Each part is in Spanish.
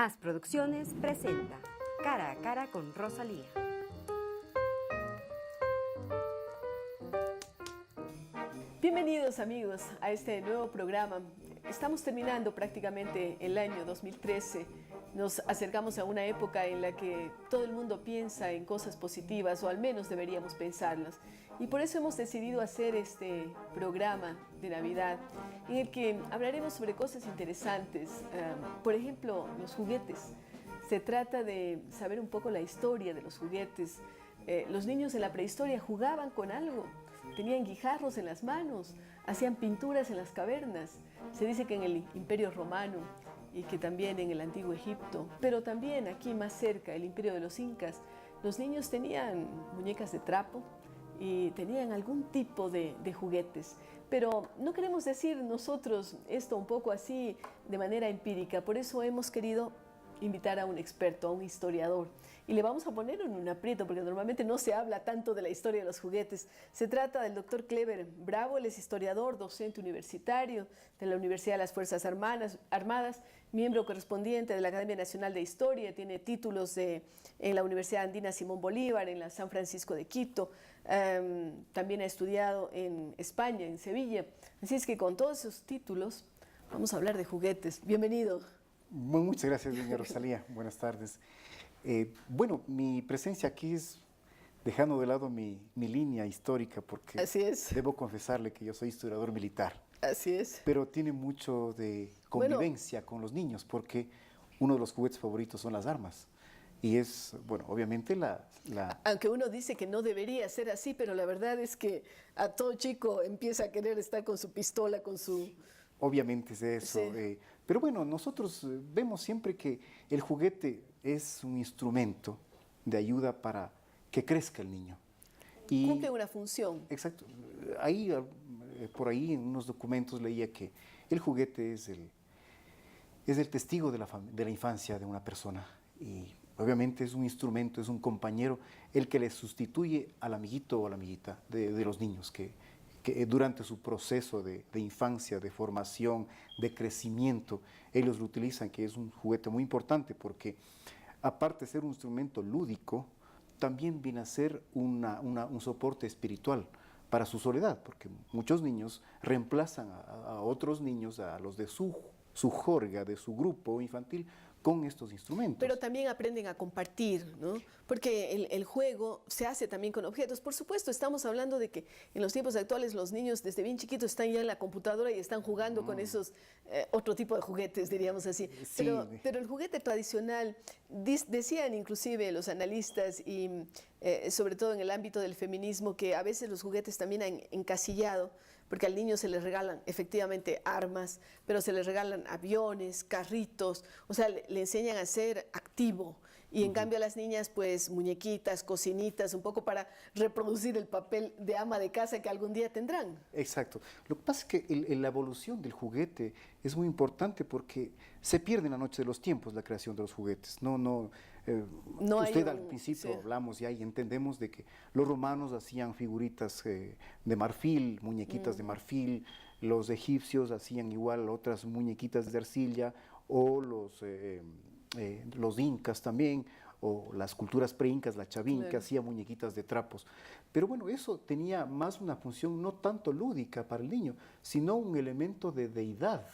As Producciones presenta Cara a Cara con Rosalía. Bienvenidos amigos a este nuevo programa. Estamos terminando prácticamente el año 2013. Nos acercamos a una época en la que todo el mundo piensa en cosas positivas, o al menos deberíamos pensarlas. Y por eso hemos decidido hacer este programa de Navidad, en el que hablaremos sobre cosas interesantes. Por ejemplo, los juguetes. Se trata de saber un poco la historia de los juguetes. Los niños en la prehistoria jugaban con algo. Tenían guijarros en las manos, hacían pinturas en las cavernas. Se dice que en el Imperio Romano y que también en el Antiguo Egipto, pero también aquí más cerca, el Imperio de los Incas, los niños tenían muñecas de trapo y tenían algún tipo de juguetes. Pero no queremos decir nosotros esto un poco así de manera empírica, por eso hemos querido invitar a un experto, a un historiador, y le vamos a poner en un aprieto porque normalmente no se habla tanto de la historia de los juguetes. Se trata del doctor Clever Bravo. Él es historiador, docente universitario de la Universidad de las Fuerzas Armadas, miembro correspondiente de la Academia Nacional de Historia, tiene títulos en la Universidad Andina Simón Bolívar, en la San Francisco de Quito, también ha estudiado en España, en Sevilla. Así es que con todos esos títulos vamos a hablar de juguetes. Bienvenido. Muchas gracias, doña Rosalía. Buenas tardes. Bueno, mi presencia aquí es dejando de lado mi línea histórica, porque Así es. debo confesarle que yo soy historiador militar. Así es. Pero tiene mucho de convivencia con los niños, porque uno de los juguetes favoritos son las armas. Y es, bueno, obviamente Aunque uno dice que no debería ser así, pero la verdad es que a todo chico empieza a querer estar con su pistola, con su... Obviamente es eso. Sí. Pero bueno, nosotros vemos siempre que el juguete es un instrumento de ayuda para que crezca el niño. Y, cumple una función. Exacto. Ahí, por ahí en unos documentos leía que el juguete es el testigo de la infancia de una persona. Y obviamente es un instrumento, es un compañero, el que le sustituye al amiguito o a la amiguita de los niños que durante su proceso de infancia, de formación, de crecimiento, ellos lo utilizan, que es un juguete muy importante porque aparte de ser un instrumento lúdico, también viene a ser un soporte espiritual para su soledad, porque muchos niños reemplazan a otros niños, a los de su jorga, de su grupo infantil, con estos instrumentos. Pero también aprenden a compartir, ¿no? Porque el juego se hace también con objetos. Por supuesto, estamos hablando de que en los tiempos actuales los niños desde bien chiquitos están ya en la computadora y están jugando con esos otro tipo de juguetes, diríamos así. Sí. Pero el juguete tradicional, decían inclusive los analistas y sobre todo en el ámbito del feminismo, que a veces los juguetes también han encasillado, porque al niño se le regalan efectivamente armas, pero se le regalan aviones, carritos, o sea, le enseñan a ser activo. Y en cambio a las niñas, pues muñequitas, cocinitas, un poco para reproducir el papel de ama de casa que algún día tendrán. Exacto. Lo que pasa es que la evolución del juguete es muy importante porque se pierde en la noche de los tiempos la creación de los juguetes. No usted al principio sí. hablamos ya y entendemos de que los romanos hacían figuritas de marfil, muñequitas de marfil, los egipcios hacían igual otras muñequitas de arcilla, o los incas también, o las culturas pre-incas, la chavín, que hacía muñequitas de trapos. Pero bueno, eso tenía más una función no tanto lúdica para el niño, sino un elemento de deidad,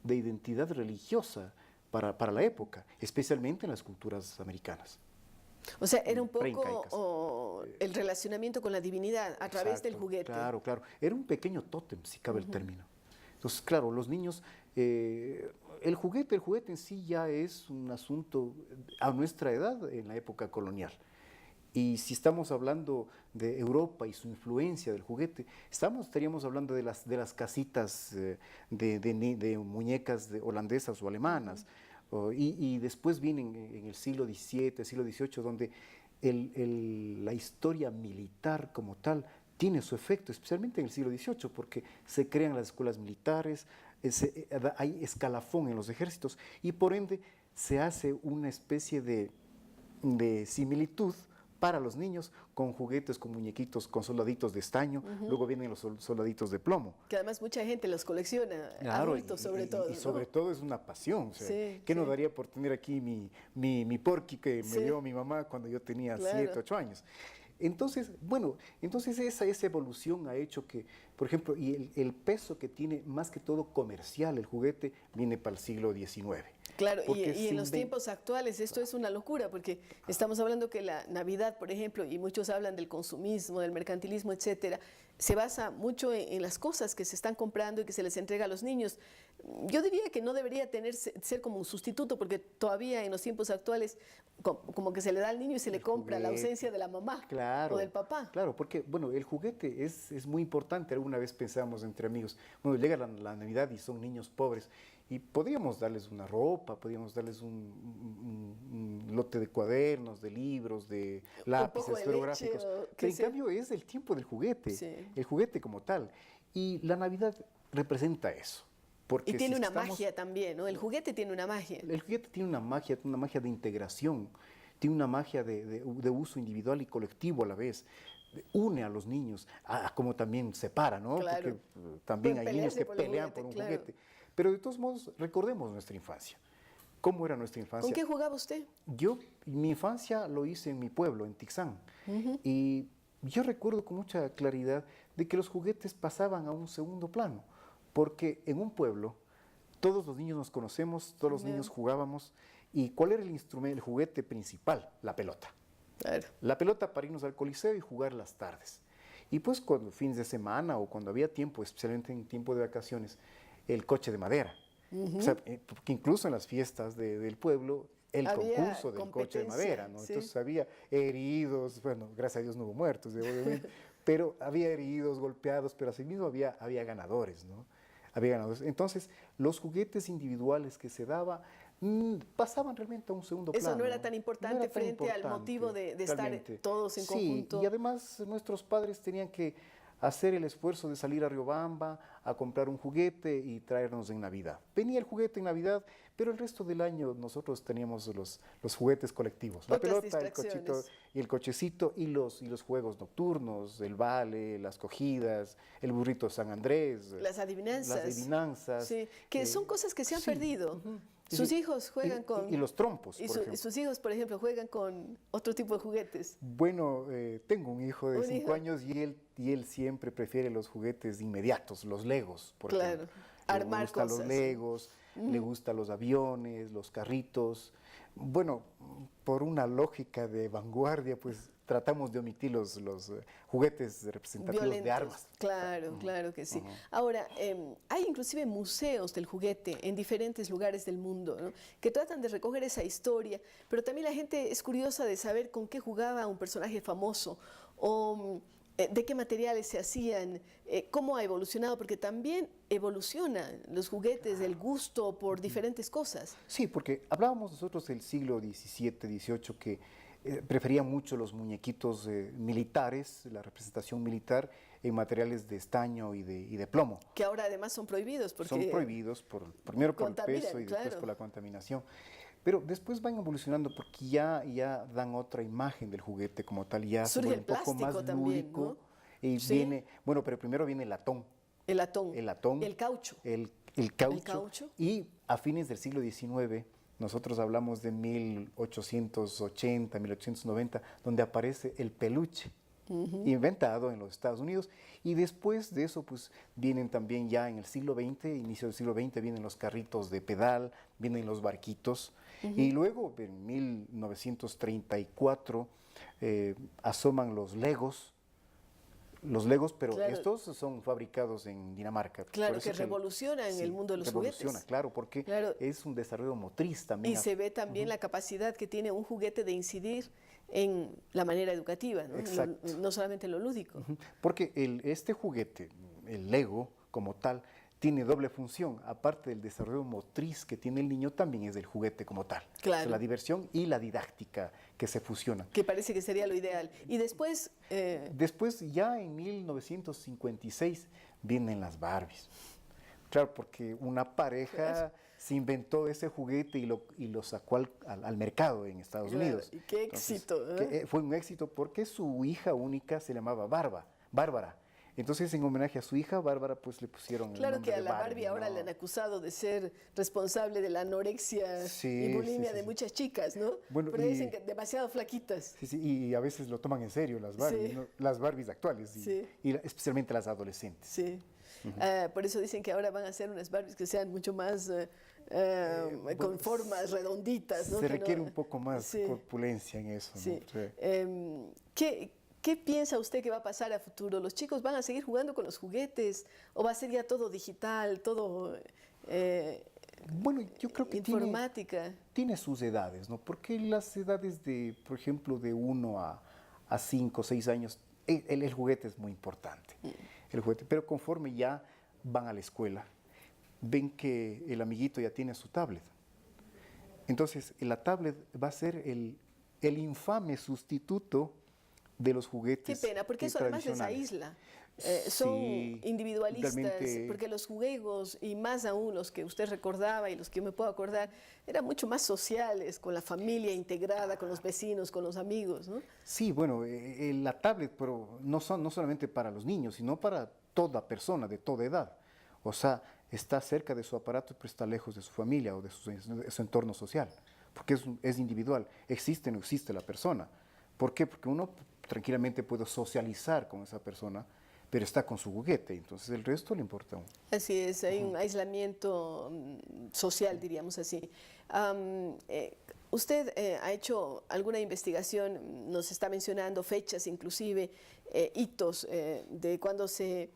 de identidad religiosa para la época, especialmente en las culturas americanas. O sea, era un poco el relacionamiento con la divinidad a través del juguete. Claro, claro. Era un pequeño tótem, si cabe el término. Entonces, claro, los niños, el juguete en sí ya es un asunto a nuestra edad en la época colonial. Y si estamos hablando de Europa y su influencia del juguete, estaríamos hablando de las casitas de muñecas holandesas o alemanas. Y después vienen en el siglo XVII, siglo XVIII, donde la historia militar como tal tiene su efecto, especialmente en el siglo XVIII, porque se crean las escuelas militares, hay escalafón en los ejércitos y por ende se hace una especie de similitud para los niños, con juguetes, con muñequitos, con soldaditos de estaño, luego vienen los soldaditos de plomo. Que además mucha gente los colecciona, Claro, adultos sobre todo. Y sobre todo es una pasión. O sea, Sí, ¿qué nos sí. daría por tener aquí mi Porky que Sí. me dio mi mamá cuando yo tenía Claro. 7, 8 años? Entonces, bueno, entonces esa evolución ha hecho que, por ejemplo, y el peso que tiene más que todo comercial el juguete viene para el siglo XIX. Claro, Porque y se en los inven- tiempos actuales esto es una locura, porque estamos hablando que la Navidad, por ejemplo, y muchos hablan del consumismo, del mercantilismo, etcétera, se basa mucho en las cosas que se están comprando y que se les entrega a los niños. Yo diría que no debería ser como un sustituto, porque todavía en los tiempos actuales como que se le da al niño y se le El compra la juguete. ausencia de la mamá Claro, o del papá. claro, porque bueno, el juguete es muy importante. Alguna vez pensamos entre amigos, bueno, llega la Navidad y son niños pobres y podríamos darles una ropa, podríamos darles un lote de cuadernos, de libros, de lápices, poco de esferográficos. leche o qué Pero en sé. cambio es el tiempo del juguete, Sí. el juguete como tal. Y la Navidad representa eso. Porque Y tiene si una estamos- magia también, ¿no? El juguete tiene una magia. El juguete tiene una magia de integración, tiene una magia de uso individual y colectivo a la vez. Une a los niños, como también separa, ¿no? Claro. Porque también Pueden hay niños pelearse que por el pelean juguete, por un claro. juguete. Pero de todos modos, recordemos nuestra infancia. ¿Cómo era nuestra infancia? ¿Con qué jugaba usted? Mi infancia lo hice en mi pueblo, en Tixán. Y yo recuerdo con mucha claridad de que los juguetes pasaban a un segundo plano. Porque en un pueblo, todos los niños nos conocemos, todos los Ya. niños jugábamos. ¿Y cuál era el instrumento, el juguete principal? La pelota. Claro. La pelota para irnos al coliseo y jugar las tardes. Y pues cuando fines de semana o cuando había tiempo, especialmente en tiempo de vacaciones, el coche de madera. O sea, porque incluso en las fiestas del pueblo, el Había concurso del coche de madera, ¿no? competencia, sí. Entonces había heridos, bueno, gracias a Dios no hubo muertos, obviamente, pero había heridos, golpeados, pero asimismo había ganadores, ¿no? Había ganadores. Entonces, los juguetes individuales que se daba pasaban realmente a un segundo plano. Eso no era tan importante No era tan frente al importante, motivo de estar realmente. todos en Sí, conjunto. y además nuestros padres tenían que hacer el esfuerzo de salir a Riobamba a comprar un juguete y traernos en Navidad. Venía el juguete en Navidad, pero el resto del año nosotros teníamos los juguetes colectivos. La Otras pelota, el cochito distracciones. y el cochecito y los juegos nocturnos, el vale, las cogidas, el burrito San Andrés. Las adivinanzas. Las adivinanzas. Sí, que son cosas que se han sí, perdido. ujú. Sus Sí, hijos juegan con... Y los trompos, y por ejemplo. sus hijos, por ejemplo, juegan con otro tipo de juguetes. Bueno, tengo un hijo de Un 5 hijo. años y él siempre prefiere los juguetes inmediatos, los Legos, por Claro, ejemplo. armar Le gustan cosas. los Legos, le gustan los aviones, los carritos. Bueno, por una lógica de vanguardia, pues tratamos de omitir los juguetes representativos de Violentos. armas. Claro, claro que sí. Ahora, hay inclusive museos del juguete en diferentes lugares del mundo, ¿no? Que tratan de recoger esa historia, pero también la gente es curiosa de saber con qué jugaba un personaje famoso o de qué materiales se hacían, cómo ha evolucionado, porque también evolucionan los juguetes, el gusto por diferentes cosas. Sí, porque hablábamos nosotros del siglo XVII, XVIII, que preferían mucho los muñequitos militares, la representación militar, en materiales de estaño y de plomo. Que ahora además son prohibidos porque Son prohibidos, primero por el contaminan, peso y después claro. por la contaminación. Pero después van evolucionando porque ya dan otra imagen del juguete como tal, ya se Surge vuelve el un poco más plástico también, lúdico. ¿no? Y Sí. viene, bueno, pero primero viene el latón. el latón, El latón. el caucho. El caucho. El caucho. Y a fines del siglo XIX, nosotros hablamos de 1880, 1890, donde aparece el peluche, inventado en los Estados Unidos. Y después de eso, pues vienen también ya en el siglo XX, inicio del siglo XX, vienen los carritos de pedal, vienen los barquitos. Y luego, en 1934, asoman los Legos, pero Claro. estos son fabricados en Dinamarca. Claro, Por eso que revolucionan el mundo de los revoluciona, juguetes. claro, porque Claro. es un desarrollo motriz también. Y se ve también la capacidad que tiene un juguete de incidir en la manera educativa, ¿no? Exacto. No solamente en lo lúdico. Porque este juguete, el Lego como tal, tiene doble función. Aparte del desarrollo motriz que tiene el niño, también es del juguete como tal. Claro. O sea, la diversión y la didáctica que se fusionan. Que parece que sería lo ideal. Y después, Después, ya en 1956, vienen las Barbies. Claro, porque una pareja se inventó ese juguete y lo sacó al mercado en Estados Claro, Unidos. y qué éxito, ¿eh? Fue un éxito porque su hija única se llamaba Bárbara. Entonces, en homenaje a su hija Bárbara, pues le pusieron el Claro nombre que a de la Barbie ahora ¿no? le han acusado de ser responsable de la anorexia Sí, y bulimia sí, de sí. muchas chicas, ¿no? Bueno, Pero y- dicen que demasiado flaquitas. Sí, sí, y a veces lo toman en serio las Barbies, Sí. ¿no? Las Barbies actuales, Sí. especialmente las adolescentes. Sí. Por eso dicen que ahora van a hacer unas Barbies que sean mucho más con formas redonditas, ¿no? Se Que no- requiere un poco más Sí. corpulencia en eso, ¿no? Sí. Sí. ¿Qué piensa usted que va a pasar a futuro? ¿Los chicos van a seguir jugando con los juguetes o va a ser ya todo digital, todo Bueno, yo creo que informática? tiene sus edades, ¿no? Porque las edades de, por ejemplo, de 1 a 5 o 6 años, el juguete es muy importante. El juguete, pero conforme ya van a la escuela, ven que el amiguito ya tiene su tablet. Entonces, la tablet va a ser el infame sustituto de los Qué juguetes pena, porque eso además les tradicionales. aísla. Son Sí, individualistas, realmente- porque los juegos, y más aún los que usted recordaba y los que yo me puedo acordar, eran mucho más sociales, con la familia integrada, con los vecinos, con los amigos, ¿no? Sí, bueno, la tablet, pero no solamente para los niños, sino para toda persona de toda edad. O sea, está cerca de su aparato, pero está lejos de su familia o de su entorno social, porque es individual. Existe o no existe la persona. ¿Por qué? Porque uno tranquilamente puede socializar con esa persona, pero está con su juguete, entonces el resto le importa a uno. Así es, hay un aislamiento social, diríamos así. Usted ha hecho alguna investigación, nos está mencionando fechas, inclusive hitos de cuando se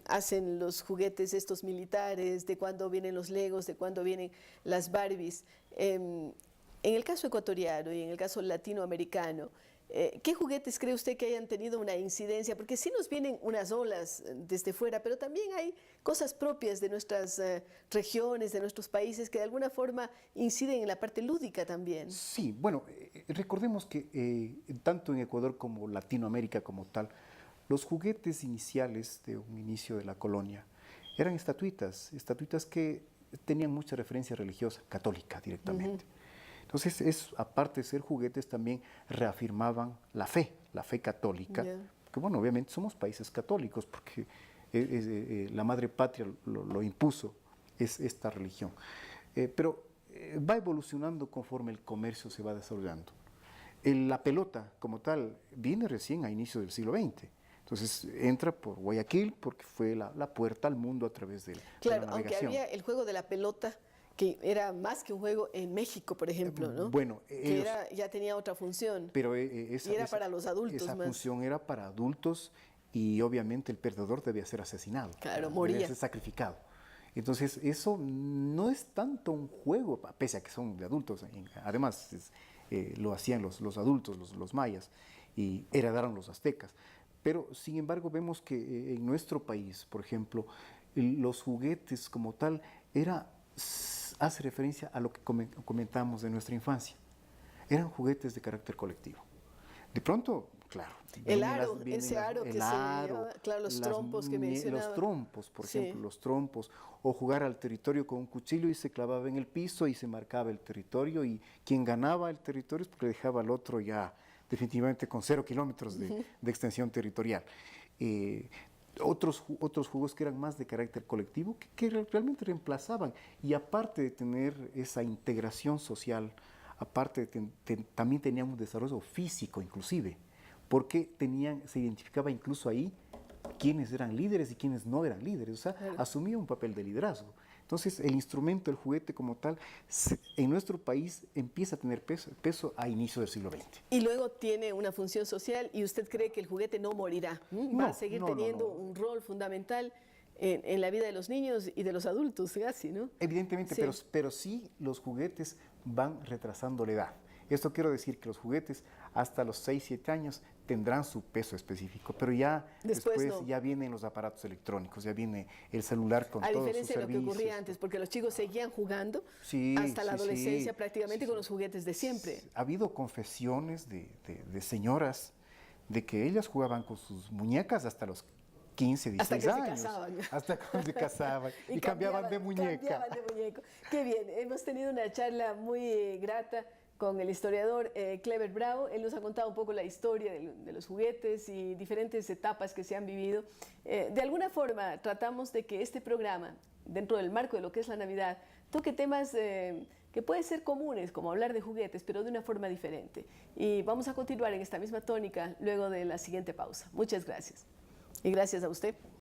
hacen los juguetes estos militares, de cuándo vienen los Legos, de cuándo vienen las Barbies. En el caso ecuatoriano y en el caso latinoamericano, ¿qué juguetes cree usted que hayan tenido una incidencia? Porque sí nos vienen unas olas desde fuera, pero también hay cosas propias de nuestras regiones, de nuestros países, que de alguna forma inciden en la parte lúdica también. Sí, bueno, recordemos que tanto en Ecuador como Latinoamérica como tal, los juguetes iniciales de un inicio de la colonia eran estatuitas que tenían mucha referencia religiosa, católica directamente. Entonces, aparte de ser juguetes, también reafirmaban la fe católica, que bueno, obviamente somos países católicos, porque la madre patria lo impuso, es esta religión. Pero va evolucionando conforme el comercio se va desarrollando. La pelota, como tal, viene recién a inicios del siglo XX. Entonces entra por Guayaquil porque fue la puerta al mundo a través de la Claro, aunque navegación. había el juego de la pelota, que era más que un juego en México, por ejemplo, ¿no? Bueno, que ya tenía otra función. Pero Y era para los adultos esa más. función era para adultos y obviamente el perdedor debía ser asesinado. Claro, debía moría. ser sacrificado. Entonces eso no es tanto un juego, pese a que son de adultos. Además, lo hacían los adultos, los mayas, y heredaron los aztecas. Pero sin embargo vemos que en nuestro país, por ejemplo, los juguetes como tal hace referencia a lo que comentábamos de nuestra infancia. Eran juguetes de carácter colectivo. De pronto, claro. El aro, ese aro que se llevaba, claro, los trompos que mencionaba. Los trompos, por Sí. ejemplo, los trompos. O jugar al territorio con un cuchillo y se clavaba en el piso y se marcaba el territorio. Y quien ganaba el territorio es porque dejaba al otro ya definitivamente con 0 kilómetros de extensión territorial. Otros juegos que eran más de carácter colectivo, que realmente reemplazaban. Y aparte de tener esa integración social, aparte también tenían un desarrollo físico inclusive, porque se identificaba incluso ahí quiénes eran líderes y quiénes no eran líderes, o sea, asumía un papel de liderazgo. Entonces, el instrumento, el juguete como tal, en nuestro país empieza a tener peso a inicio del siglo XX. Y luego tiene una función social y usted cree que el juguete no morirá, va a seguir teniendo un rol fundamental en la vida de los niños y de los adultos, casi, ¿no? Evidentemente, Sí. pero sí los juguetes van retrasando la edad. Esto quiero decir que los juguetes hasta los 6, 7 años tendrán su peso específico, pero ya Después después no. ya vienen los aparatos electrónicos, ya viene el celular con A todos sus diferencia de lo que servicios. ocurría antes, porque los chicos seguían jugando Sí, hasta la sí, adolescencia sí. prácticamente con los juguetes de siempre. Ha habido confesiones de señoras de que ellas jugaban con sus muñecas hasta los 15, 16 hasta que años. se casaban. Hasta cuando se casaban y cambiaban de muñeca. Cambiaban de muñeco. Qué bien, hemos tenido una charla muy grata con el historiador Clever Bravo. Él nos ha contado un poco la historia de los juguetes y diferentes etapas que se han vivido. De alguna forma tratamos de que este programa, dentro del marco de lo que es la Navidad, toque temas que pueden ser comunes, como hablar de juguetes, pero de una forma diferente. Y vamos a continuar en esta misma tónica luego de la siguiente pausa. Muchas gracias. Y gracias a usted.